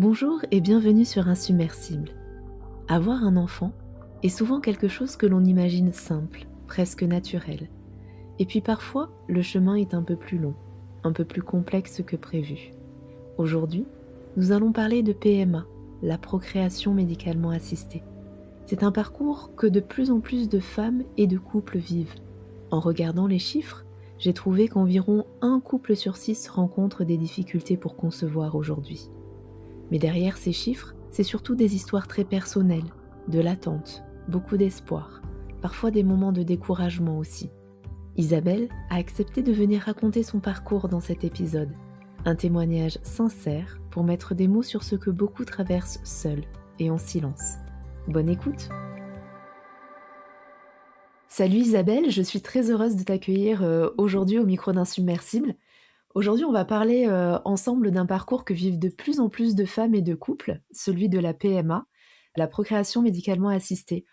Bonjour et bienvenue sur Insubmersible. Avoir un enfant est souvent quelque chose que l'on imagine simple, presque naturel. Et puis parfois, le chemin est un peu plus long, un peu plus complexe que prévu. Aujourd'hui, nous allons parler de PMA, la procréation médicalement assistée. C'est un parcours que de plus en plus de femmes et de couples vivent. En regardant les chiffres, j'ai trouvé qu'environ un couple sur 6 rencontre des difficultés pour concevoir aujourd'hui. Mais derrière ces chiffres, c'est surtout des histoires très personnelles, de l'attente, beaucoup d'espoir, parfois des moments de découragement aussi. Isabelle a accepté de venir raconter son parcours dans cet épisode. Un témoignage sincère pour mettre des mots sur ce que beaucoup traversent seuls et en silence. Bonne écoute! Salut Isabelle, je suis très heureuse de t'accueillir aujourd'hui au micro d'Insubmersible. Aujourd'hui, on va parler ensemble d'un parcours que vivent de plus en plus de femmes et de couples, celui de la PMA, la procréation médicalement assistée.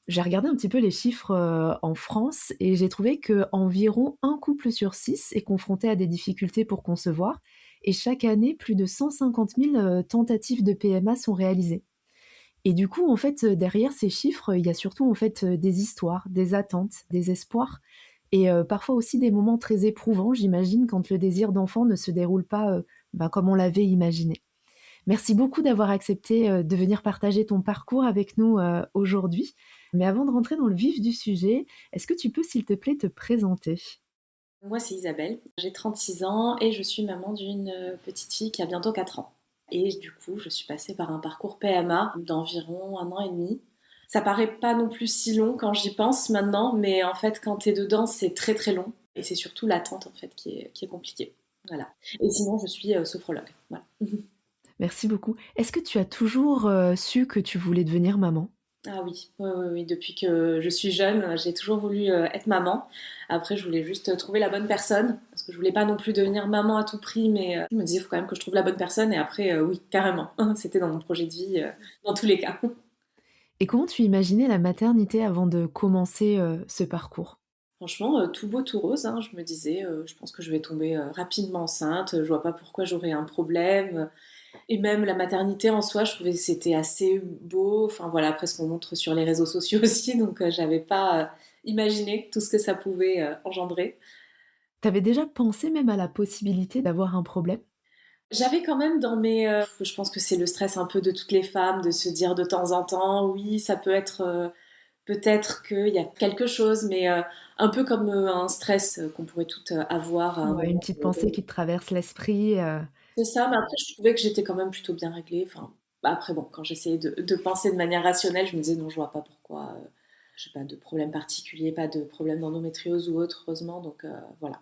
J'ai regardé un petit peu les chiffres en France et j'ai trouvé qu'environ un couple sur 6 est confronté à des difficultés pour concevoir et chaque année, plus de 150 000 tentatives de PMA sont réalisées. Et du coup, en fait, derrière ces chiffres, il y a surtout en fait des histoires, des attentes, des espoirs et parfois aussi des moments très éprouvants, j'imagine, quand le désir d'enfant ne se déroule pas, comme on l'avait imaginé. Merci beaucoup d'avoir accepté, de venir partager ton parcours avec nous, aujourd'hui. Mais avant de rentrer dans le vif du sujet, est-ce que tu peux, s'il te plaît, te présenter? Moi, c'est Isabelle, j'ai 36 ans et je suis maman d'une petite fille qui a bientôt 4 ans. Et du coup, je suis passée par un parcours PMA d'environ 1 an et demi. Ça paraît pas non plus si long quand j'y pense maintenant, mais en fait, quand t'es dedans, c'est très très long. Et c'est surtout l'attente en fait qui est compliquée. Voilà. Et sinon, je suis sophrologue. Voilà. Merci beaucoup. Est-ce que tu as toujours, su que tu voulais devenir maman? Ah oui, oui, oui, oui. Depuis que je suis jeune, j'ai toujours voulu être maman. Après, je voulais juste trouver la bonne personne, parce que je voulais pas non plus devenir maman à tout prix, mais je me disais, il faut quand même que je trouve la bonne personne. Et après, oui, carrément, c'était dans mon projet de vie, dans tous les cas. Et comment tu imaginais la maternité avant de commencer, ce parcours? Franchement, tout beau, tout rose, hein. Je me disais, je pense que je vais tomber rapidement enceinte, je vois pas pourquoi j'aurais un problème. Et même la maternité en soi, je trouvais que c'était assez beau. Enfin voilà, après ce qu'on montre sur les réseaux sociaux aussi, donc j'avais pas imaginé tout ce que ça pouvait engendrer. Tu avais déjà pensé même à la possibilité d'avoir un problème? J'avais quand même dans mes... je pense que c'est le stress un peu de toutes les femmes, de se dire de temps en temps, oui, ça peut être... peut-être qu'il y a quelque chose, mais un peu comme un stress qu'on pourrait toutes avoir à un Ouais, une moment. petite pensée qui te traverse l'esprit, C'est ça, mais après, je trouvais que j'étais quand même plutôt bien réglée. Enfin, bah, après, bon, quand j'essayais de penser de manière rationnelle, je me disais non, je vois pas pourquoi. J'ai pas de problème particulier, pas de problème d'endométriose ou autre, heureusement. Donc voilà.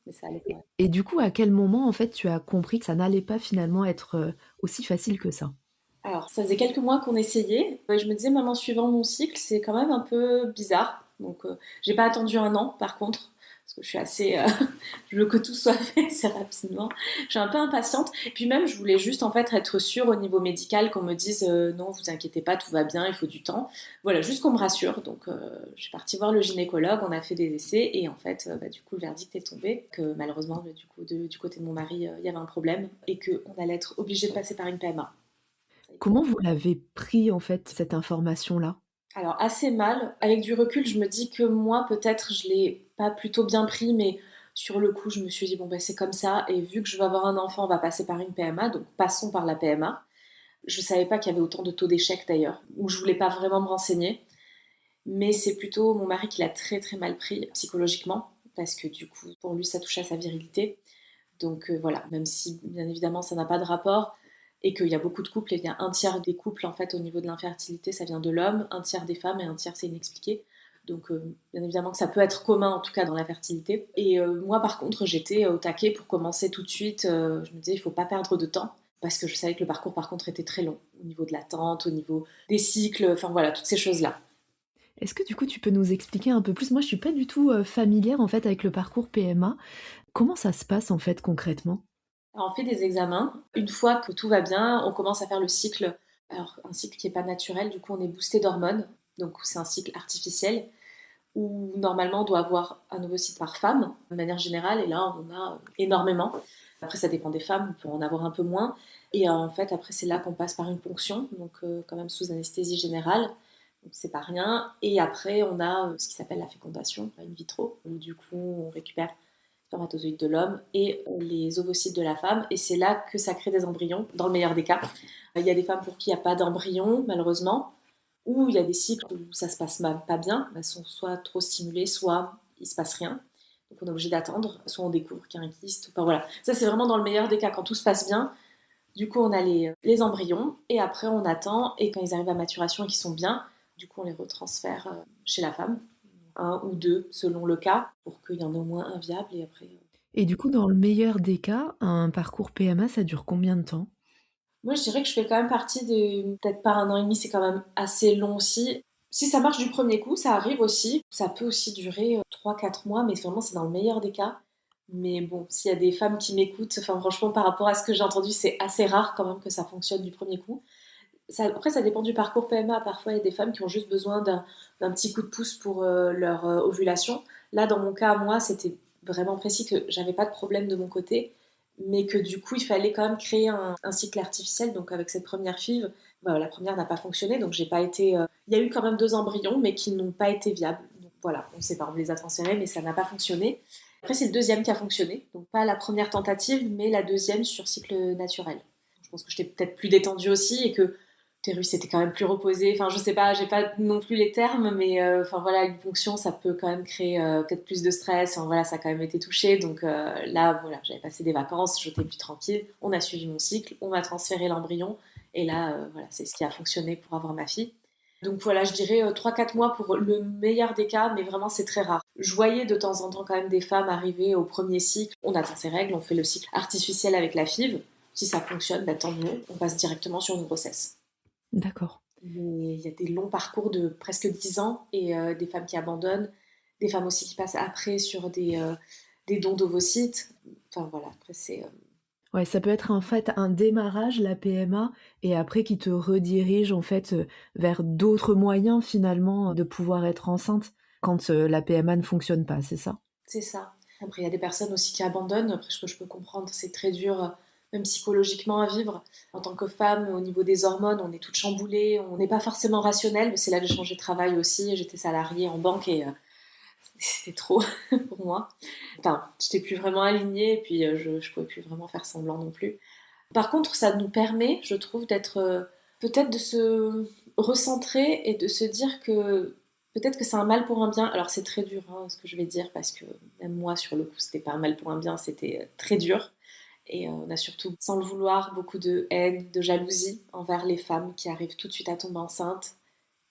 Mais ça allait quand même. et du coup, à quel moment, en fait, tu as compris que ça n'allait pas finalement être, aussi facile que ça? Alors, ça faisait quelques mois qu'on essayait. Et je me disais, maman, suivant mon cycle, c'est quand même un peu bizarre. Donc, j'ai pas attendu 1 an, par contre, parce que je suis assez, je veux que tout soit fait assez rapidement. Je suis un peu impatiente. Et puis même, je voulais juste en fait être sûre au niveau médical qu'on me dise, non, vous inquiétez pas, tout va bien, il faut du temps. Voilà, juste qu'on me rassure. Donc, je suis partie voir le gynécologue, on a fait des essais, et en fait, du coup, le verdict est tombé que malheureusement, du coup, du côté de mon mari, il y avait un problème et qu'on allait être obligé de passer par une PMA. Comment vous l'avez pris, en fait, cette information-là? Alors assez mal. Avec du recul, je me dis que moi, peut-être, je l'ai pas plutôt bien pris, mais sur le coup, je me suis dit, bon, ben, c'est comme ça, et vu que je vais avoir un enfant, on va passer par une PMA, donc passons par la PMA. Je savais pas qu'il y avait autant de taux d'échec d'ailleurs, ou je voulais pas vraiment me renseigner, mais c'est plutôt mon mari qui l'a très très mal pris psychologiquement, parce que du coup, pour lui, ça touchait à sa virilité. Donc voilà, même si bien évidemment ça n'a pas de rapport et qu'il y a beaucoup de couples, et il y a un tiers des couples en fait au niveau de l'infertilité, ça vient de l'homme, un tiers des femmes et un tiers c'est inexpliqué. Donc bien évidemment que ça peut être commun en tout cas dans la fertilité. Et moi par contre j'étais au taquet pour commencer tout de suite. Je me disais il faut pas perdre de temps parce que je savais que le parcours par contre était très long au niveau de l'attente, au niveau des cycles, enfin voilà toutes ces choses là. Est-ce que du coup, tu peux nous expliquer un peu plus? Moi, je suis pas du tout, familière, en fait, avec le parcours PMA. Comment ça se passe, en fait, concrètement? Alors, on fait des examens. Une fois que tout va bien, on commence à faire le cycle. Alors, un cycle qui n'est pas naturel, du coup, on est boosté d'hormones. Donc, c'est un cycle artificiel où normalement on doit avoir un ovocyte par femme, de manière générale, et là, on en a énormément. Après, ça dépend des femmes, on peut en avoir un peu moins. Et en fait, après, c'est là qu'on passe par une ponction, donc quand même sous anesthésie générale. Donc c'est pas rien. Et après, on a ce qui s'appelle la fécondation, in vitro, où du coup, on récupère les spermatozoïdes de l'homme et les ovocytes de la femme. Et c'est là que ça crée des embryons, dans le meilleur des cas. Il y a des femmes pour qui il n'y a pas d'embryon, malheureusement, ou il y a des cycles où ça se passe même pas bien. Elles sont soit trop stimulées, soit il se passe rien. Donc on est obligé d'attendre, soit on découvre qu'il y a un kyste. Enfin voilà, ça c'est vraiment dans le meilleur des cas, quand tout se passe bien. Du coup on a les embryons et après on attend et quand ils arrivent à maturation et qu'ils sont bien, du coup on les retransfère chez la femme, un ou deux selon le cas, pour qu'il y en ait au moins un viable et après... Et du coup, dans le meilleur des cas, un parcours PMA, ça dure combien de temps? Moi je dirais que je fais quand même partie des... Peut-être pas un an et demi, c'est quand même assez long aussi. Si ça marche du premier coup, ça arrive aussi. Ça peut aussi durer 3-4 mois, mais vraiment c'est dans le meilleur des cas. Mais bon, s'il y a des femmes qui m'écoutent, enfin franchement par rapport à ce que j'ai entendu, c'est assez rare quand même que ça fonctionne du premier coup. Après, ça dépend du parcours PMA. Parfois, il y a des femmes qui ont juste besoin d'un petit coup de pouce pour leur ovulation. Là, dans mon cas, moi, c'était vraiment précis que j'avais pas de problème de mon côté, mais que du coup, il fallait quand même créer un cycle artificiel. Donc, avec cette première FIV, bah, la première n'a pas fonctionné, donc j'ai pas été. Il y a eu quand même 2 embryons, mais qui n'ont pas été viables. Donc voilà, on sait pas, on les a transférés, mais ça n'a pas fonctionné. Après, c'est le deuxième qui a fonctionné, donc pas la première tentative, mais la deuxième sur cycle naturel. Je pense que j'étais peut-être plus détendue aussi et que Terus était quand même plus reposé. Enfin, je sais pas, j'ai pas non plus les termes, mais enfin voilà, une ponction, ça peut quand même créer peut-être plus de stress. Enfin voilà, ça a quand même été touché. Donc là, voilà, j'avais passé des vacances, j'étais plus tranquille. On a suivi mon cycle, on m'a transféré l'embryon, et là, voilà, c'est ce qui a fonctionné pour avoir ma fille. Donc voilà, je dirais 3-4 mois pour le meilleur des cas, mais vraiment c'est très rare. Je voyais de temps en temps quand même des femmes arriver au premier cycle. On attend ses règles, on fait le cycle artificiel avec la FIV. Si ça fonctionne, bah, tant mieux, on passe directement sur une grossesse. D'accord. Mais il y a des longs parcours de presque 10 ans et des femmes qui abandonnent, des femmes aussi qui passent après sur des dons d'ovocytes. Enfin voilà, après c'est... Ouais, ça peut être en fait un démarrage, la PMA, et après qui te redirige en fait vers d'autres moyens finalement de pouvoir être enceinte quand la PMA ne fonctionne pas, c'est ça? C'est ça. Après, il y a des personnes aussi qui abandonnent. Après, ce que je peux comprendre, c'est très dur, même psychologiquement, à vivre. En tant que femme, au niveau des hormones, on est toutes chamboulées, on n'est pas forcément rationnel. C'est là que j'ai changé de travail aussi. J'étais salariée en banque et c'était trop pour moi. Enfin, j'étais plus vraiment alignée et puis je pouvais plus vraiment faire semblant non plus. Par contre, ça nous permet, je trouve, d'être peut-être de se recentrer et de se dire que peut-être que c'est un mal pour un bien. Alors c'est très dur hein, ce que je vais dire parce que même moi sur le coup c'était pas un mal pour un bien, c'était très dur. Et on a surtout, sans le vouloir, beaucoup de haine, de jalousie envers les femmes qui arrivent tout de suite à tomber enceintes.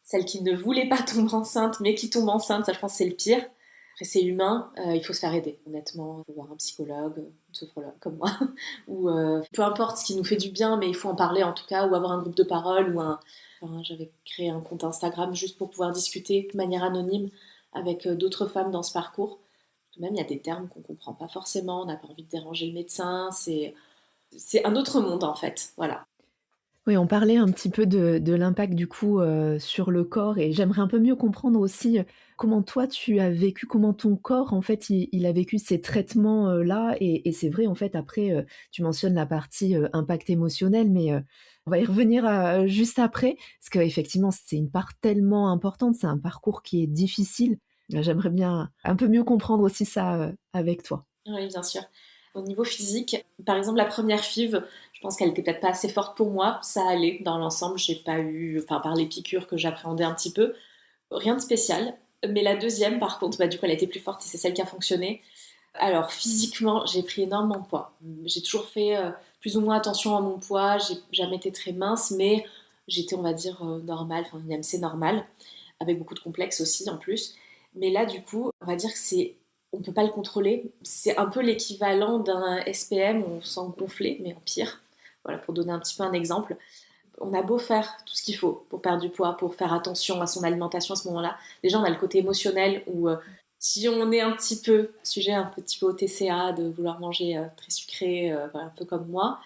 Celles qui ne voulaient pas tomber enceinte mais qui tombent enceintes, ça je pense c'est le pire. Après, c'est humain, il faut se faire aider, honnêtement. Il faut voir un psychologue, une sophrologue comme moi, ou peu importe ce qui nous fait du bien, mais il faut en parler en tout cas, ou avoir un groupe de parole, ou un... Enfin, j'avais créé un compte Instagram juste pour pouvoir discuter de manière anonyme avec d'autres femmes dans ce parcours. Même il y a des termes qu'on comprend pas forcément, on n'a pas envie de déranger le médecin, c'est un autre monde en fait, voilà. Oui, on parlait un petit peu de l'impact du coup, sur le corps et j'aimerais un peu mieux comprendre aussi, comment toi tu as vécu, comment ton corps en fait il a vécu ces traitements, là et c'est vrai en fait après, tu mentionnes la partie, impact émotionnel mais, on va y revenir, juste après parce qu'effectivement c'est une part tellement importante, c'est un parcours qui est difficile. J'aimerais bien un peu mieux comprendre aussi ça, avec toi. Oui, bien sûr. Au niveau physique, par exemple, la première FIV, je pense qu'elle était peut-être pas assez forte pour moi. Ça allait dans l'ensemble. J'ai pas eu, enfin, par les piqûres que j'appréhendais un petit peu, rien de spécial. Mais la deuxième, par contre, bah, du coup, elle a été plus forte et c'est celle qui a fonctionné. Alors, physiquement, j'ai pris énormément de poids. J'ai toujours fait plus ou moins attention à mon poids. J'ai jamais été très mince, mais j'étais, on va dire, normale, enfin, une MC normale, avec beaucoup de complexes aussi en plus. Mais là, du coup, on va dire que c'est, on peut pas le contrôler. C'est un peu l'équivalent d'un SPM, on sent gonflé, mais en pire. Voilà, pour donner un petit peu un exemple. On a beau faire tout ce qu'il faut pour perdre du poids, pour faire attention à son alimentation à ce moment-là. Déjà, on a le côté émotionnel où si on est un petit peu sujet un petit peu au TCA, de vouloir manger très sucré, voilà, un peu comme moi,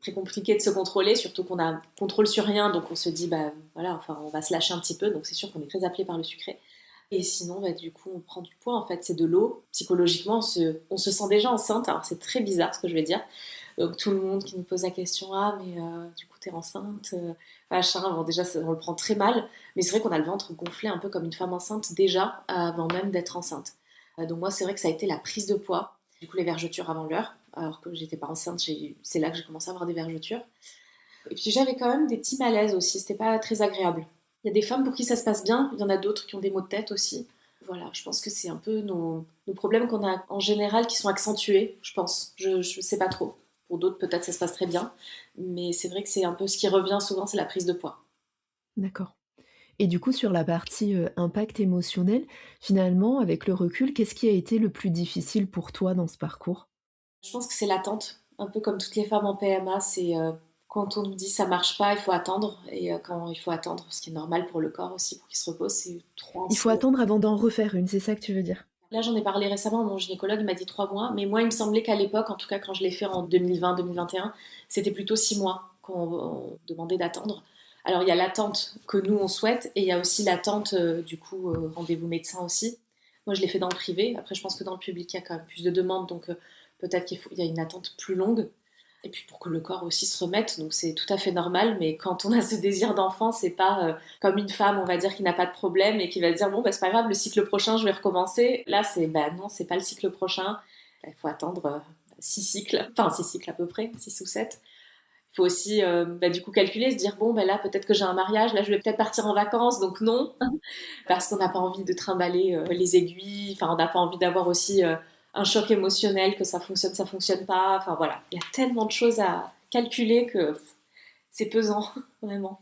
très compliqué de se contrôler, surtout qu'on a contrôle sur rien, donc on se dit bah voilà, enfin on va se lâcher un petit peu, donc c'est sûr qu'on est très appelé par le sucré. Et sinon, bah, du coup, on prend du poids, en fait, c'est de l'eau. Psychologiquement, on se sent déjà enceinte, alors c'est très bizarre ce que je vais dire. Donc tout le monde qui nous pose la question, ah mais du coup t'es enceinte, machin, bon déjà on le prend très mal, mais c'est vrai qu'on a le ventre gonflé un peu comme une femme enceinte déjà avant même d'être enceinte. Donc moi c'est vrai que ça a été la prise de poids, du coup les vergetures avant l'heure, alors que j'étais pas enceinte, c'est là que j'ai commencé à avoir des vergetures. Et puis j'avais quand même des petits malaises aussi, c'était pas très agréable. Il y a des femmes pour qui ça se passe bien, il y en a d'autres qui ont des maux de tête aussi. Voilà, je pense que c'est un peu nos problèmes qu'on a en général qui sont accentués, je pense. Je sais pas trop. Pour d'autres, peut-être ça se passe très bien. Mais c'est vrai que c'est un peu ce qui revient souvent, c'est la prise de poids. D'accord. Et du coup, sur la partie, impact émotionnel, finalement, avec le recul, qu'est-ce qui a été le plus difficile pour toi dans ce parcours? Je pense que c'est l'attente. Un peu comme toutes les femmes en PMA, c'est quand on nous dit ça marche pas, il faut attendre. Et quand il faut attendre, ce qui est normal pour le corps aussi, pour qu'il se repose, c'est 3 Il faut attendre avant d'en refaire une, c'est ça que tu veux dire? Là, j'en ai parlé récemment, mon gynécologue il m'a dit 3 mois, mais moi, il me semblait qu'à l'époque, en tout cas quand je l'ai fait en 2020-2021, c'était plutôt 6 mois qu'on demandait d'attendre. Alors, il y a l'attente que nous, on souhaite, et il y a aussi l'attente, du coup, rendez-vous médecin aussi. Moi, je l'ai fait dans le privé. Après, je pense que dans le public, il y a quand même plus de demandes, donc peut-être il y a une attente plus longue. Et puis pour que le corps aussi se remette, donc c'est tout à fait normal, mais quand on a ce désir d'enfant, c'est pas comme une femme, on va dire, qui n'a pas de problème et qui va dire bon, bah, c'est pas grave, le cycle prochain, je vais recommencer. Là, c'est bah non, c'est pas le cycle prochain. Il faut attendre 6 cycles, enfin 6 cycles à peu près, 6 ou 7. Il faut aussi bah, du coup calculer, se dire bon, bah, là, peut-être que j'ai un mariage, là, je vais peut-être partir en vacances, donc non, parce qu'on n'a pas envie de trimballer les aiguilles, enfin, on n'a pas envie d'avoir aussi un choc émotionnel, que ça fonctionne pas, enfin voilà, il y a tellement de choses à calculer que c'est pesant, vraiment.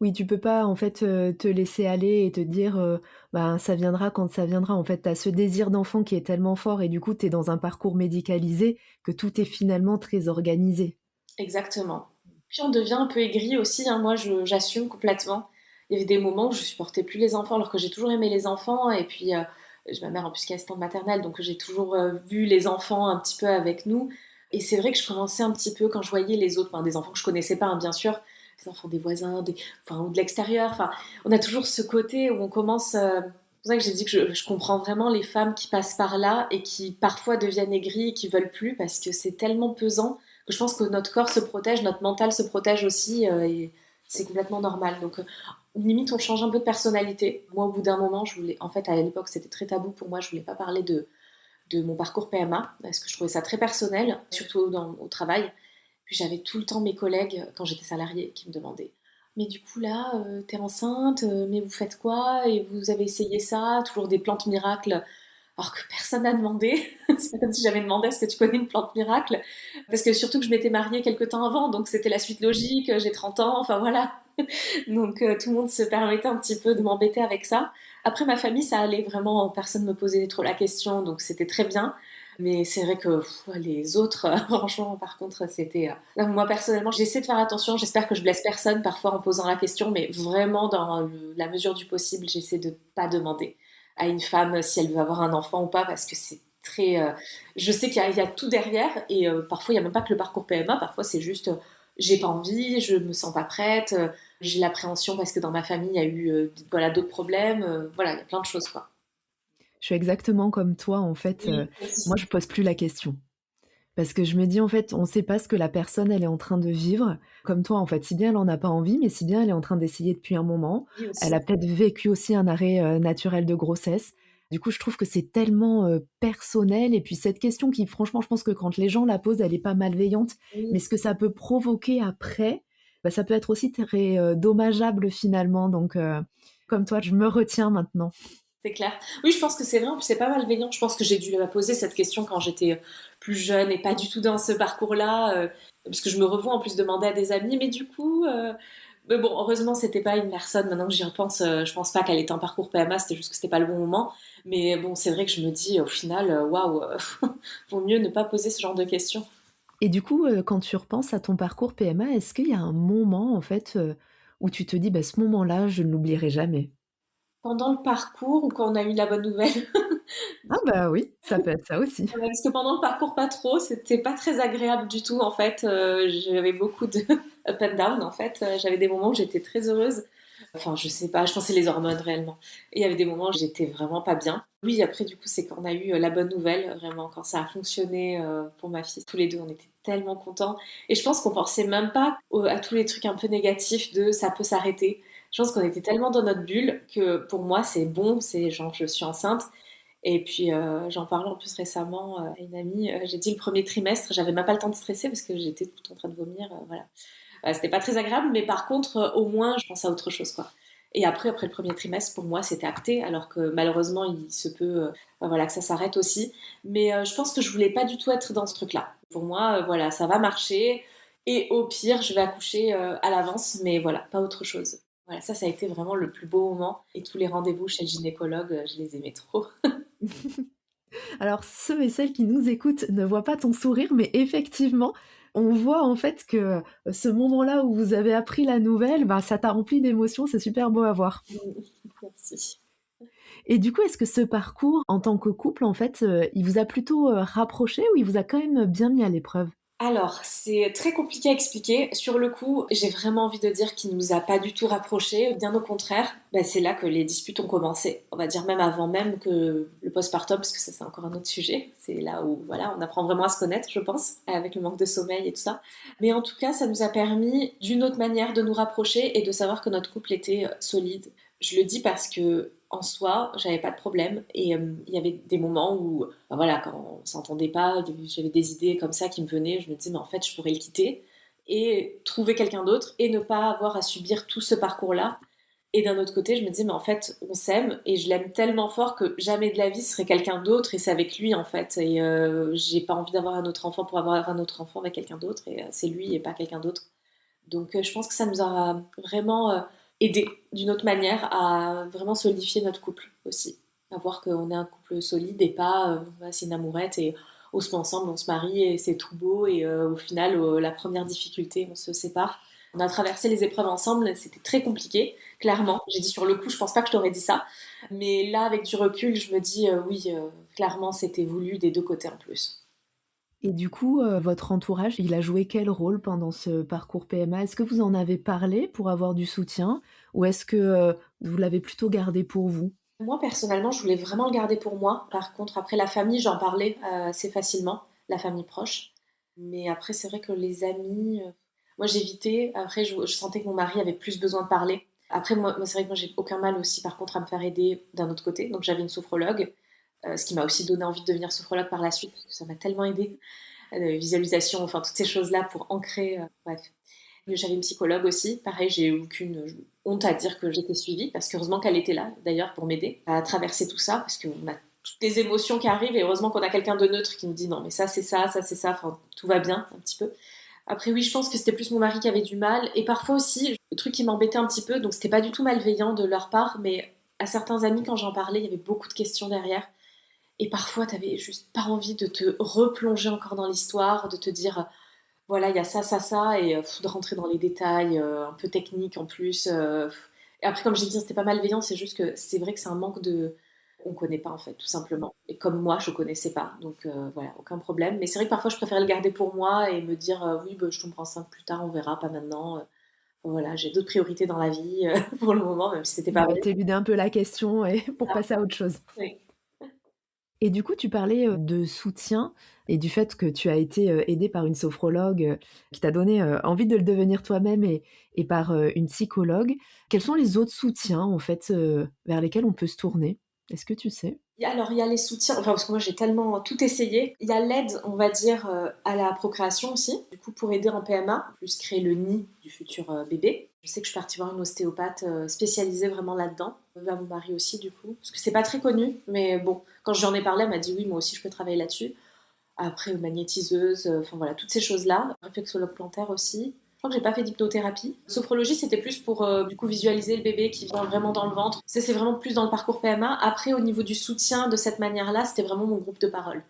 Oui, tu peux pas, en fait, te laisser aller et te dire, «Ben, ça viendra quand ça viendra». En fait, tu as ce désir d'enfant qui est tellement fort et du coup, tu es dans un parcours médicalisé que tout est finalement très organisé. Exactement. Puis on devient un peu aigri aussi, hein. Moi j'assume complètement. Il y avait des moments où je supportais plus les enfants alors que j'ai toujours aimé les enfants et puis j'ai ma mère en plus qui est assistante maternelle donc j'ai toujours vu les enfants un petit peu avec nous et c'est vrai que je commençais un petit peu quand je voyais les autres, enfin, des enfants que je connaissais pas hein, bien sûr, les enfants des voisins, enfin, ou de l'extérieur, enfin on a toujours ce côté où on commence c'est pour ça que j'ai dit que je comprends vraiment les femmes qui passent par là et qui parfois deviennent aigries et qui veulent plus parce que c'est tellement pesant que je pense que notre corps se protège, notre mental se protège aussi, et c'est complètement normal. Donc, limite, on change un peu de personnalité. Moi, au bout d'un moment, je voulais, en fait, à l'époque, c'était très tabou pour moi, je voulais pas parler de mon parcours PMA, parce que je trouvais ça très personnel, surtout au travail. Puis j'avais tout le temps mes collègues, quand j'étais salariée, qui me demandaient mais du coup là, t'es enceinte, mais vous faites quoi? Et vous avez essayé ça? Toujours des plantes miracles alors que personne n'a demandé. C'est pas comme si j'avais demandé est-ce que tu connais une plante miracle? Parce que surtout que je m'étais mariée quelques temps avant, donc c'était la suite logique, j'ai 30 ans, enfin voilà. Donc tout le monde se permettait un petit peu de m'embêter avec ça. Après ma famille, ça allait vraiment, personne me posait trop la question, donc c'était très bien. Mais c'est vrai que les autres, franchement, par contre, c'était... moi, personnellement, j'essaie de faire attention. J'espère que je blesse personne parfois en posant la question, mais vraiment, dans la mesure du possible, j'essaie de pas demander à une femme si elle veut avoir un enfant ou pas, parce que c'est très... je sais qu'il y a tout derrière, et parfois, il n'y a même pas que le parcours PMA. Parfois, c'est juste, j'ai pas envie, je me sens pas prête, j'ai l'appréhension parce que dans ma famille, il y a eu voilà, d'autres problèmes. Voilà, il y a plein de choses, quoi. Je suis exactement comme toi, en fait, Oui, moi, aussi. je pose plus la question. Parce que je me dis, en fait, on ne sait pas ce que la personne, elle est en train de vivre. Comme toi, en fait, si bien elle en a pas envie, mais si bien elle est en train d'essayer depuis un moment. Oui, Elle aussi. a peut-être vécu aussi un arrêt, naturel de grossesse. Du coup, je trouve que c'est tellement, personnel et puis cette question qui franchement, je pense que quand les gens la posent, elle est pas malveillante, mais Oui. ce que ça peut provoquer après, bah, ça peut être aussi très, dommageable finalement donc comme toi, je me retiens maintenant. C'est clair. Oui, je pense que c'est vrai, en plus c'est pas malveillant. Je pense que j'ai dû la poser cette question quand j'étais plus jeune et pas du tout dans ce parcours-là, parce que je me revois en plus demander à des amis, mais du coup, mais bon, heureusement c'était pas une personne. Maintenant que j'y repense, je pense pas qu'elle était en parcours PMA, c'était juste que c'était pas le bon moment. Mais bon, c'est vrai que je me dis au final, waouh, vaut mieux ne pas poser ce genre de questions. Et du coup, quand tu repenses à ton parcours PMA, est-ce qu'il y a un moment, en fait, où tu te dis: «Bah, ce moment-là, je ne l'oublierai jamais»? Pendant le parcours ou quand on a eu la bonne nouvelle? Ah bah, oui, ça peut être ça aussi. Ouais, parce que pendant le parcours, pas trop, c'était pas très agréable du tout en fait. J'avais beaucoup de up and down en fait. J'avais des moments où j'étais très heureuse. Enfin, je sais pas, je pense que c'est les hormones réellement. Et il y avait des moments où j'étais vraiment pas bien. Oui, après, du coup, c'est quand on a eu la bonne nouvelle, vraiment, quand ça a fonctionné pour ma fille. Tous les deux, on était tellement contents. Et je pense qu'on pensait même pas à tous les trucs un peu négatifs de ça peut s'arrêter. Je pense qu'on était tellement dans notre bulle que pour moi, c'est bon, c'est genre je suis enceinte. Et puis j'en parlais en plus récemment à une amie. J'ai dit le premier trimestre, j'avais même pas le temps de stresser parce que j'étais tout le temps en train de vomir. Voilà. C'était pas très agréable, mais par contre, au moins, je pense à autre chose, quoi. Et après le premier trimestre, pour moi, c'était acté, alors que malheureusement, il se peut voilà, que ça s'arrête aussi. Mais je pense que je voulais pas du tout être dans ce truc-là. Pour moi, voilà, ça va marcher. Et au pire, je vais accoucher à l'avance, mais voilà, pas autre chose. Voilà, ça a été vraiment le plus beau moment. Et tous les rendez-vous chez le gynécologue, je les aimais trop. Alors, ceux et celles qui nous écoutent ne voient pas ton sourire, mais effectivement, on voit en fait que ce moment-là où vous avez appris la nouvelle, bah, ça t'a rempli d'émotions, c'est super beau à voir. Merci. Et du coup, est-ce que ce parcours en tant que couple, en fait, il vous a plutôt rapproché ou il vous a quand même bien mis à l'épreuve? Alors, c'est très compliqué à expliquer. Sur le coup, j'ai vraiment envie de dire qu'il nous a pas du tout rapprochés. Bien au contraire, bah, c'est là que les disputes ont commencé. On va dire même avant même que le postpartum, parce que ça c'est encore un autre sujet. C'est là où voilà, on apprend vraiment à se connaître, je pense, avec le manque de sommeil et tout ça. Mais en tout cas, ça nous a permis d'une autre manière de nous rapprocher et de savoir que notre couple était solide. Je le dis parce que en soi, j'avais pas de problème et il y avait des moments où ben voilà, quand on s'entendait pas, j'avais des idées comme ça qui me venaient, je me disais mais en fait je pourrais le quitter et trouver quelqu'un d'autre et ne pas avoir à subir tout ce parcours-là. Et d'un autre côté, je me disais mais en fait on s'aime et je l'aime tellement fort que jamais de la vie ce serait quelqu'un d'autre et c'est avec lui en fait. Et j'ai pas envie d'avoir un autre enfant pour avoir un autre enfant avec quelqu'un d'autre et c'est lui et pas quelqu'un d'autre. Donc je pense que ça nous a vraiment aidé d'une autre manière à vraiment solidifier notre couple aussi. À voir qu'on est un couple solide et pas c'est une amourette et on se met ensemble, on se marie et c'est tout beau et au final la première difficulté on se sépare. On a traversé les épreuves ensemble, c'était très compliqué, clairement. J'ai dit sur le coup, je pense pas que je t'aurais dit ça. Mais là, avec du recul, je me dis oui, clairement, c'était voulu des deux côtés en plus. Et du coup, votre entourage, il a joué quel rôle pendant ce parcours PMA? Est-ce que vous en avez parlé pour avoir du soutien ou est-ce que, vous l'avez plutôt gardé pour vous? Moi, personnellement, je voulais vraiment le garder pour moi. Par contre, après la famille, j'en parlais assez facilement, la famille proche. Mais après, c'est vrai que les amis, moi, j'évitais. Après, je sentais que mon mari avait plus besoin de parler. Après, moi c'est vrai que moi, j'ai aucun mal aussi, par contre, à me faire aider d'un autre côté. Donc, j'avais une sophrologue, ce qui m'a aussi donné envie de devenir sophrologue par la suite, parce que ça m'a tellement aidé. Visualisation, enfin, toutes ces choses-là pour ancrer. Bref. J'avais une psychologue aussi. Pareil, j'ai eu aucune honte à dire que j'étais suivie, parce qu'heureusement qu'elle était là, d'ailleurs, pour m'aider à traverser tout ça, parce qu'on a toutes les émotions qui arrivent, et heureusement qu'on a quelqu'un de neutre qui nous dit non, mais ça, c'est ça, enfin, tout va bien, un petit peu. Après, oui, je pense que c'était plus mon mari qui avait du mal, et parfois aussi, le truc qui m'embêtait un petit peu, donc c'était pas du tout malveillant de leur part, mais à certains amis, quand j'en parlais, il y avait beaucoup de questions derrière. Et parfois, t'avais juste pas envie de te replonger encore dans l'histoire, de te dire voilà, il y a ça, et de rentrer dans les détails un peu techniques en plus. Et après, comme j'ai dit, c'était pas malveillant, c'est juste que c'est vrai que c'est un manque de. On connaît pas en fait, tout simplement. Et comme moi, je connaissais pas, donc voilà, aucun problème. Mais c'est vrai que parfois, je préfère le garder pour moi et me dire oui, bah, je tomberai enceinte plus tard, on verra, pas maintenant. Voilà, j'ai d'autres priorités dans la vie pour le moment, même si c'était pas Ouais, vrai. t'éluder un peu la question et pour Ah, passer à autre chose. oui. Et du coup, tu parlais, de soutien et du fait que tu as été, aidée par une sophrologue, qui t'a donné, envie de le devenir toi-même et par, une psychologue. Quels sont les autres soutiens, en fait, vers lesquels on peut se tourner? Est-ce que tu sais? Alors, il y a les soutiens, enfin, parce que moi j'ai tellement tout essayé. Il y a l'aide, on va dire, à la procréation aussi, du coup, pour aider en PMA, plus créer le nid du futur bébé. Je sais que je suis partie voir une ostéopathe spécialisée vraiment là-dedans, à mon mari aussi, du coup, parce que c'est pas très connu, mais bon, quand j'en ai parlé, elle m'a dit oui, moi aussi je peux travailler là-dessus. Après, magnétiseuse, enfin voilà, toutes ces choses-là. Réflexologue plantaire aussi. Je crois que j'ai pas fait d'hypnothérapie. Sophrologie, c'était plus pour du coup visualiser le bébé qui vient vraiment dans le ventre. C'est vraiment plus dans le parcours PMA. Après, au niveau du soutien de cette manière-là, c'était vraiment mon groupe de parole.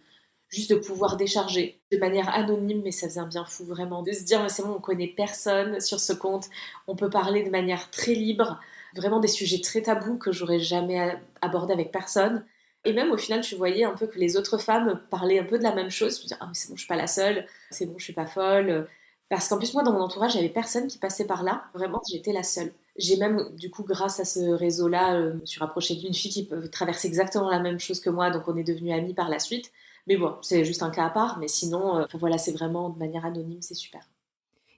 Juste de pouvoir décharger de manière anonyme, mais ça faisait un bien fou vraiment. De se dire, mais c'est bon, on connaît personne sur ce compte. On peut parler de manière très libre. Vraiment des sujets très tabous que j'aurais jamais abordé avec personne. Et même au final, tu voyais un peu que les autres femmes parlaient un peu de la même chose. Tu te dis, ah, mais c'est bon, je suis pas la seule, c'est bon, je suis pas folle. Parce qu'en plus, moi, dans mon entourage, j'avais personne qui passait par là. Vraiment, j'étais la seule. J'ai même, du coup, grâce à ce réseau-là, me suis rapprochée d'une fille qui traverse exactement la même chose que moi, donc on est devenus amis par la suite. Mais bon, c'est juste un cas à part, mais sinon, enfin, voilà, c'est vraiment de manière anonyme, c'est super.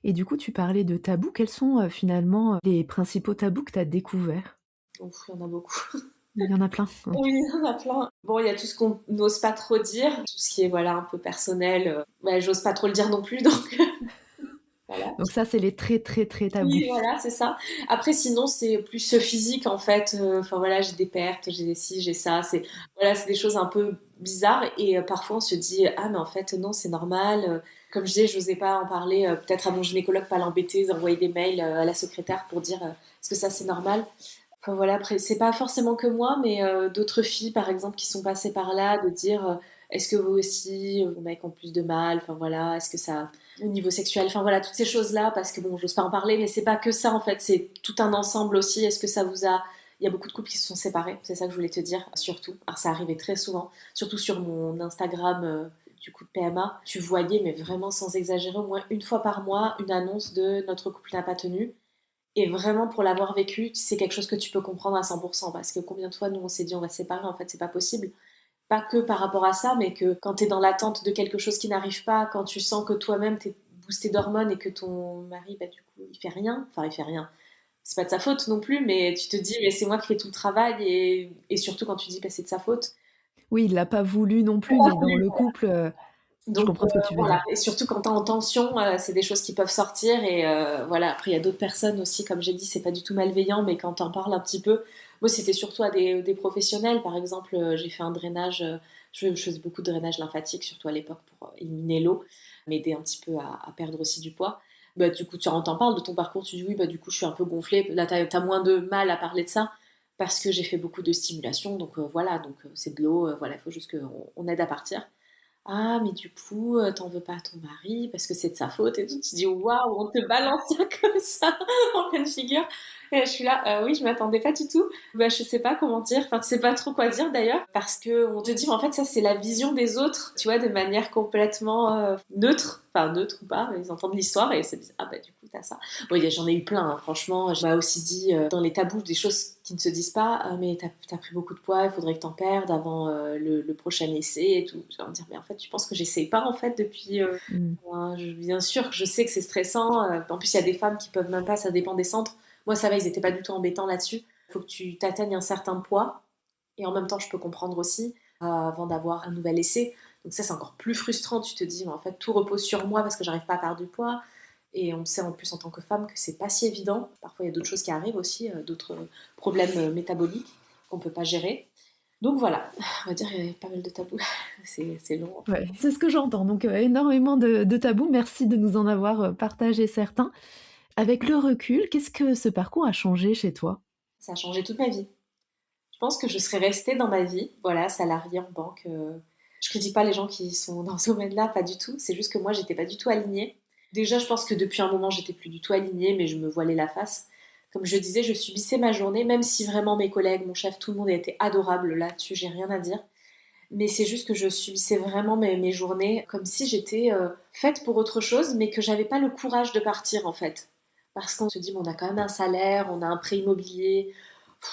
Et du coup, tu parlais de tabous. Quels sont, finalement, les principaux tabous que tu as découverts? Ouf, il y en a beaucoup. Il y en a plein? OK. Oui, il y en a plein. Bon, il y a tout ce qu'on n'ose pas trop dire, tout ce qui est voilà un peu personnel. Ouais, j'ose pas trop le dire non plus, donc voilà. Donc ça, c'est les très, très, très tabous. Oui, voilà, c'est ça. Après, sinon, c'est plus physique en fait. Enfin voilà, j'ai des pertes, j'ai des ci, j'ai ça. C'est voilà, c'est des choses un peu bizarres et parfois on se dit ah mais en fait non, c'est normal. Comme je disais, je n'osais pas en parler. Peut-être à mon gynécologue, pas l'embêter, d'envoyer des mails à la secrétaire pour dire est-ce que ça c'est normal. Enfin voilà, après, c'est pas forcément que moi, mais d'autres filles, par exemple, qui sont passées par là, de dire est-ce que vous aussi, vos mecs ont plus de mal, enfin voilà, est-ce que ça, au niveau sexuel, enfin voilà, toutes ces choses-là, parce que bon, j'ose pas en parler, mais c'est pas que ça en fait, c'est tout un ensemble aussi. Est-ce que ça vous a. Il y a beaucoup de couples qui se sont séparés, c'est ça que je voulais te dire, surtout. Alors ça arrivait très souvent, surtout sur mon Instagram. Du coup de PMA, tu voyais, mais vraiment sans exagérer, au moins une fois par mois, une annonce de notre couple n'a pas tenu. Et vraiment, pour l'avoir vécu, c'est quelque chose que tu peux comprendre à 100%. Parce que combien de fois, nous, on s'est dit, on va se séparer, en fait, c'est pas possible. Pas que par rapport à ça, mais que quand t'es dans l'attente de quelque chose qui n'arrive pas, quand tu sens que toi-même, t'es boosté d'hormones et que ton mari, bah, du coup, il fait rien. Enfin, il fait rien. C'est pas de sa faute non plus, mais tu te dis, mais c'est moi qui fais tout le travail. Et surtout quand tu dis, bah, c'est de sa faute. Oui, il l'a pas voulu non plus, mais dans le couple, je Donc comprends ce que tu veux voilà, dire. et surtout quand t'es en tension, c'est des choses qui peuvent sortir et voilà. Après il y a d'autres personnes aussi, comme j'ai dit, c'est pas du tout malveillant, mais quand t'en parles un petit peu, moi c'était surtout à des professionnels. Par exemple, j'ai fait un drainage, je faisais beaucoup de drainage lymphatique, surtout à l'époque pour éliminer l'eau, m'aider un petit peu à perdre aussi du poids. Bah, du coup, tu en t'en parles de ton parcours, tu dis oui, bah du coup je suis un peu gonflée. Là t'as moins de mal à parler de ça parce que j'ai fait beaucoup de stimulation, donc voilà, donc c'est de l'eau, voilà, il faut juste qu'on aide à partir. Ah, mais du coup, t'en veux pas à ton mari parce que c'est de sa faute et tout. Tu te dis, waouh, on te balance ça comme ça en pleine figure. Et je suis là, oui, je m'attendais pas du tout. Bah, je sais pas comment dire. Enfin, tu sais pas trop quoi dire d'ailleurs. Parce que on te dit, mais en fait, ça, c'est la vision des autres, tu vois, de manière complètement neutre. Enfin, neutre ou pas, ils entendent l'histoire et ils se disent, ah bah, du coup, t'as ça. Bon, j'en ai eu plein, hein, franchement. Je m'a aussi dit, dans les tabous, des choses qui ne se disent pas, mais t'as pris beaucoup de poids, il faudrait que t'en perdes avant le prochain essai et tout. Je vais leur dire, mais en fait, tu penses que j'essaye pas, en fait, depuis. Mmh. Bien sûr que je sais que c'est stressant. En plus, il y a des femmes qui peuvent même pas, ça dépend des centres. Moi, ça va, ils étaient pas du tout embêtants là-dessus. Il faut que tu t'atteignes un certain poids. Et en même temps, je peux comprendre aussi, avant d'avoir un nouvel essai. Donc ça, c'est encore plus frustrant. Tu te dis, mais en fait, tout repose sur moi parce que j'arrive pas à perdre du poids. Et on sait en plus en tant que femme que c'est pas si évident. Parfois, il y a d'autres choses qui arrivent aussi, d'autres problèmes métaboliques qu'on peut pas gérer. Donc voilà, on va dire qu'il y a pas mal de tabous. C'est long. Ouais, c'est ce que j'entends. Donc, énormément de tabous. Merci de nous en avoir, partagé certains. Avec le recul, qu'est-ce que ce parcours a changé chez toi? Ça a changé toute ma vie. Je pense que je serais restée dans ma vie, voilà, salariée en banque. Je critique pas les gens qui sont dans ce domaine-là, pas du tout. C'est juste que moi, j'étais pas du tout alignée. Déjà, je pense que depuis un moment, j'étais plus du tout alignée, mais je me voilais la face. Comme je disais, je subissais ma journée, même si vraiment mes collègues, mon chef, tout le monde était adorable là-dessus, j'ai rien à dire. Mais c'est juste que je subissais vraiment mes journées comme si j'étais faite pour autre chose, mais que j'avais pas le courage de partir en fait. Parce qu'on se dit, bon, on a quand même un salaire, on a un prêt immobilier,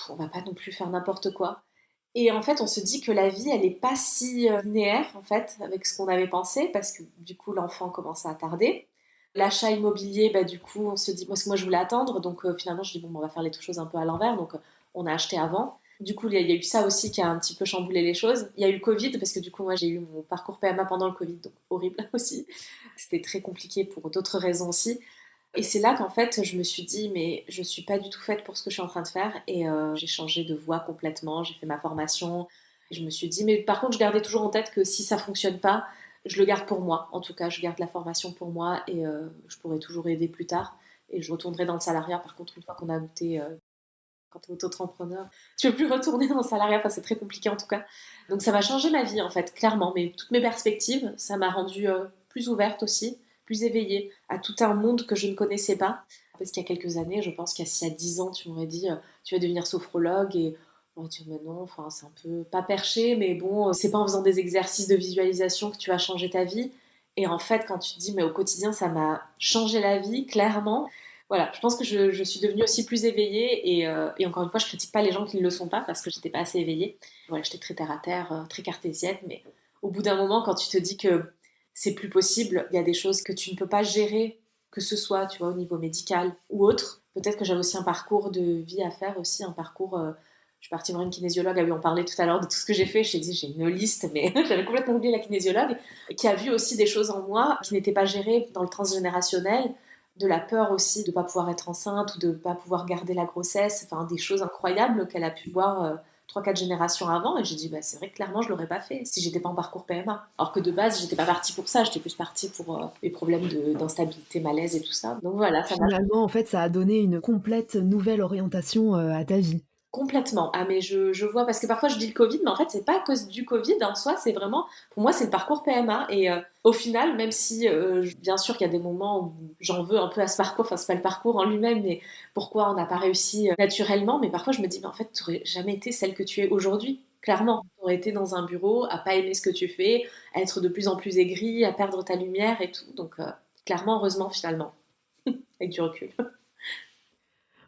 on va pas non plus faire n'importe quoi. Et en fait, on se dit que la vie, elle est pas si linéaire en fait avec ce qu'on avait pensé, parce que du coup, l'enfant commence à tarder. L'achat immobilier, bah, du coup, on se dit, moi je voulais attendre, donc finalement, je dis, bon, on va faire les choses un peu à l'envers, donc on a acheté avant. Du coup, il y a eu ça aussi qui a un petit peu chamboulé les choses. Il y a eu le Covid, parce que du coup, moi, j'ai eu mon parcours PMA pendant le Covid, donc horrible aussi. C'était très compliqué pour d'autres raisons aussi. Et c'est là qu'en fait, je me suis dit, mais je suis pas du tout faite pour ce que je suis en train de faire. Et j'ai changé de voie complètement, j'ai fait ma formation. Et je me suis dit, mais par contre, je gardais toujours en tête que si ça fonctionne pas, je le garde pour moi. En tout cas, je garde la formation pour moi et je pourrai toujours aider plus tard. Et je retournerai dans le salariat, par contre, une fois qu'on a goûté quand tu es auto-entrepreneur, tu peux plus retourner dans le salariat, enfin, c'est très compliqué en tout cas. Donc ça m'a changé ma vie en fait, clairement, mais toutes mes perspectives, ça m'a rendue plus ouverte aussi, plus éveillée à tout un monde que je ne connaissais pas. Parce qu'il y a quelques années, je pense qu'il y a 10 ans, tu m'aurais dit tu vas devenir sophrologue et oh, tu mais non, enfin, c'est un peu pas perché, mais bon, c'est pas en faisant des exercices de visualisation que tu vas changer ta vie. Et en fait, quand tu te dis mais au quotidien, ça m'a changé la vie, clairement. voilà, je pense que je suis devenue aussi plus éveillée et encore une fois, je critique pas les gens qui ne le sont pas parce que j'étais pas assez éveillée. Voilà, j'étais très terre à terre, très cartésienne, mais au bout d'un moment, quand tu te dis que c'est plus possible, il y a des choses que tu ne peux pas gérer, que ce soit, tu vois, au niveau médical ou autre. Peut-être que j'avais aussi un parcours de vie à faire aussi, un parcours. Je suis partie voir une kinésiologue, on parlait tout à l'heure de tout ce que j'ai fait. Je t'ai dit, j'ai une liste, mais j'avais complètement oublié la kinésiologue, qui a vu aussi des choses en moi qui n'étaient pas gérées dans le transgénérationnel, de la peur aussi de ne pas pouvoir être enceinte ou de ne pas pouvoir garder la grossesse, enfin des choses incroyables qu'elle a pu voir 3-4 générations avant. Et j'ai dit, bah, c'est vrai que clairement, je ne l'aurais pas fait si j'étais pas en parcours PMA. Alors que de base, j'étais pas partie pour ça, j'étais plus partie pour les problèmes d'instabilité, malaise et tout ça. Donc voilà, ça m'a Finalement, en fait, ça a donné une complète nouvelle orientation, à ta vie. complètement. Ah, mais je vois, parce que parfois je dis le Covid, mais en fait, c'est pas à cause du Covid en soi, c'est vraiment, pour moi, c'est le parcours PMA. Et au final, même si, bien sûr, qu'il y a des moments où j'en veux un peu à ce parcours, enfin, c'est pas le parcours en lui-même, mais pourquoi on n'a pas réussi naturellement, mais parfois je me dis, mais en fait, tu n'aurais jamais été celle que tu es aujourd'hui. Clairement, tu aurais été dans un bureau, à pas aimer ce que tu fais, à être de plus en plus aigri, à perdre ta lumière et tout. Donc, clairement, heureusement, finalement, avec du recul.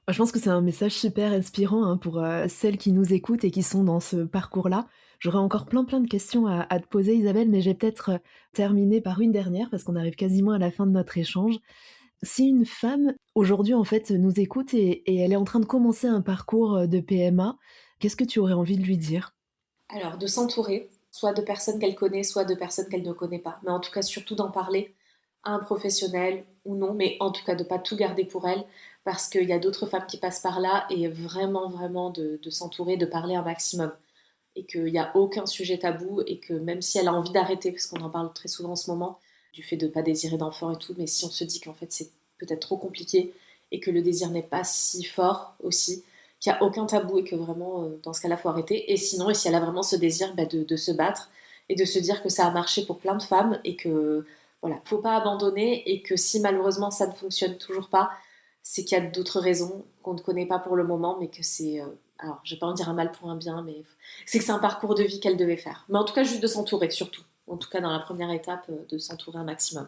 Je pense que c'est un message super inspirant, hein, pour, celles qui nous écoutent et qui sont dans ce parcours-là. J'aurais encore plein de questions à te poser Isabelle, mais je vais peut-être, terminer par une dernière parce qu'on arrive quasiment à la fin de notre échange. Si une femme, aujourd'hui, en fait, nous écoute et elle est en train de commencer un parcours, de PMA, qu'est-ce que tu aurais envie de lui dire? Alors, de s'entourer, soit de personnes qu'elle connaît, soit de personnes qu'elle ne connaît pas. Mais en tout cas, surtout d'en parler à un professionnel ou non, mais en tout cas de pas tout garder pour elle, parce qu'il y a d'autres femmes qui passent par là et vraiment de s'entourer, de parler un maximum. Et qu'il n'y a aucun sujet tabou et que même si elle a envie d'arrêter, parce qu'on en parle très souvent en ce moment, du fait de ne pas désirer d'enfant et tout, mais si on se dit qu'en fait c'est peut-être trop compliqué et que le désir n'est pas si fort aussi, qu'il n'y a aucun tabou et que vraiment dans ce cas-là il faut arrêter. Et sinon, et si elle a vraiment ce désir, bah, de se battre et de se dire que ça a marché pour plein de femmes et que voilà, faut pas abandonner et que si malheureusement ça ne fonctionne toujours pas, c'est qu'il y a d'autres raisons qu'on ne connaît pas pour le moment, mais que c'est alors je vais pas en dire un mal pour un bien, mais c'est que c'est un parcours de vie qu'elle devait faire. Mais en tout cas, juste de s'entourer, surtout. En tout cas, dans la première étape, de s'entourer un maximum.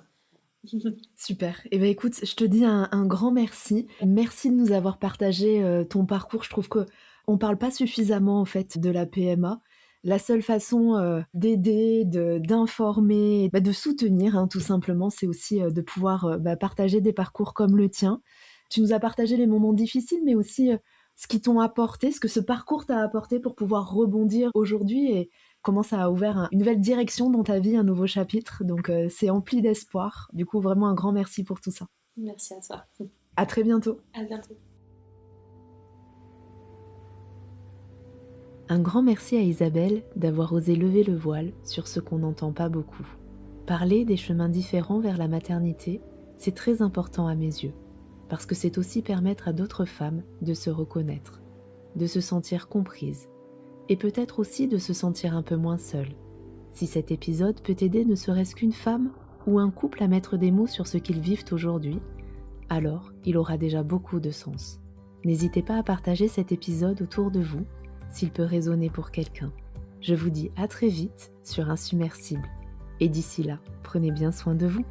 Super. Eh ben, écoute, je te dis un grand merci. Merci de nous avoir partagé, ton parcours. Je trouve qu'on parle pas suffisamment, en fait, de la PMA. La seule façon, d'aider, d'informer, bah, de soutenir, hein, tout simplement, c'est aussi, de pouvoir, bah, partager des parcours comme le tien. Tu nous as partagé les moments difficiles, mais aussi, ce qu'ils t'ont apporté, ce que ce parcours t'a apporté pour pouvoir rebondir aujourd'hui et comment ça a ouvert une nouvelle direction dans ta vie, un nouveau chapitre. Donc, c'est empli d'espoir. Du coup, vraiment un grand merci pour tout ça. Merci à toi. À très bientôt. À bientôt. Un grand merci à Isabelle d'avoir osé lever le voile sur ce qu'on n'entend pas beaucoup. Parler des chemins différents vers la maternité, c'est très important à mes yeux, parce que c'est aussi permettre à d'autres femmes de se reconnaître, de se sentir comprises, et peut-être aussi de se sentir un peu moins seule. Si cet épisode peut aider ne serait-ce qu'une femme ou un couple à mettre des mots sur ce qu'ils vivent aujourd'hui, alors il aura déjà beaucoup de sens. N'hésitez pas à partager cet épisode autour de vous, s'il peut résonner pour quelqu'un. Je vous dis à très vite sur Insubmersible. Et d'ici là, prenez bien soin de vous.